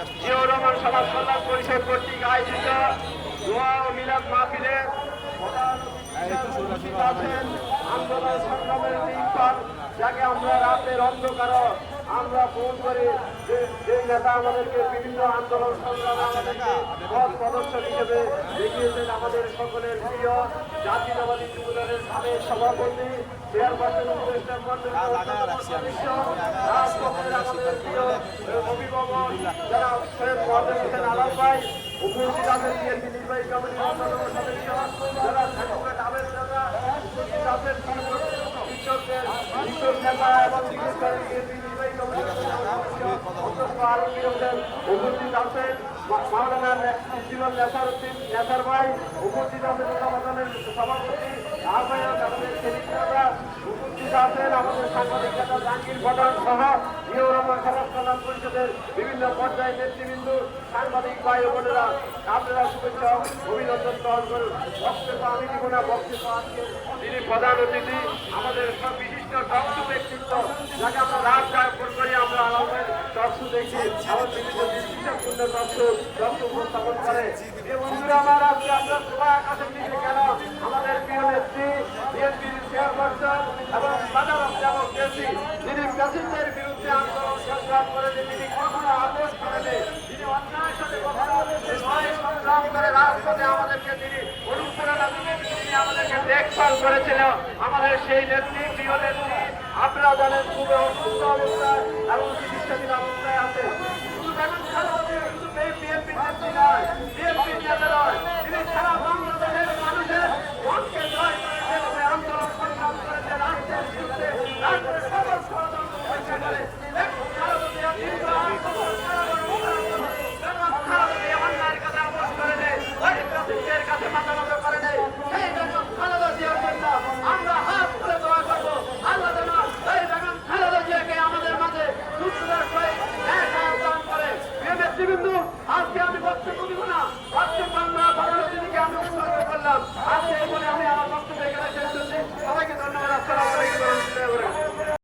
জিয়াউর রহমান সমাজ কল্যাণ পরিষদ কর্তৃক আয়োজিত দোয়া ও মিলাদ মাহফিলের আন্দোলন সংগ্রামের দিনক্ষণ, যাকে আমরা রাতের অন্ধকার আমরা ফোন করে যে নেতা আমাদেরকে বিভিন্ন আন্দোলন সংগ্রামে আমাদেরকে পথ প্রদর্শক হিসেবে দেখিয়েছেন, আমাদের সকলের প্রিয় জাতীয়তাবাদী যুবদলের সাবেক সভাপতি চেয়ারপারসন উপদেষ্টা মণ্ডলীর রাজপথের আমাদের প্রিয় অভিভাবক যারা সৈয়দ মোয়াজ্জেম হোসেন আলাল ভাই, উপস্থিত আছেন বিএনপি নির্বাহী কমিটির অন্যান্য সদস্য যারা সাংবাদিক আবেদনরা উপস্থিত আছেন, শিক্ষকদের শিক্ষক নেতা এবং বিশেষভাবে বিএনপি নির্বাহী কমিটির উপস্থিত আছেন মাওলানা জীবন নেসারউদ্দিন নেসার ভাই, উপস্থিত আছেন উন্নয়নের সভাপতি আহ্বায়ক আমাদের সেলিমরা, উপস্থিত আছেন আমাদের সাংবাদিক নেতা জাহাঙ্গীর প্রধান সহ জিয়াউর রহমান সমাজ কল্যাণ পরিষদের বিভিন্ন পর্যায়ের নেতৃবৃন্দ, সাংবাদিক ভাই ও বোনেরা, আপনারা শুভেচ্ছা অভিনন্দন গ্রহণ করুন। বক্তব্য আমি দিব না, বক্তব্য আজকে তিনি প্রধান অতিথি আমাদের সব বিশিষ্ট টকশো ব্যক্তিত্ব, যাকে আমরা রাত যাপন করি, আমরা আমাদের টকশো দেখি, আমার বিভিন্ন বিশিষ্টপূর্ণ টকশো উপস্থাপন করে। এই বন্ধুরা আমার, আজকে আমরা সবাই আকাশের দিকে কেন আমাদের প্রিয় নেত্রী বিএনপির চেয়ারপারসন এবং বাজার অধ্যাপক কেসি, যিনি প্যাসেঞ্জের বিরুদ্ধে আন্দোলন সংগ্রাম করেছেন, তিনি কখনো আপোষ করেন, তিনি অন্যায়ের সাথে কখনো সংগ্রাম করে রাজপথে আমাদেরকে তিনি অনুপ্রেরণা দিলেন, তিনি আমাদেরকে দেখভাল করেছিল। আমাদের সেই নেত্রী, প্রিয় নেত্রী, আপনারা জানেন খুবই অসুস্থ অবস্থায় এবং চিকিৎসাধীন অবস্থায়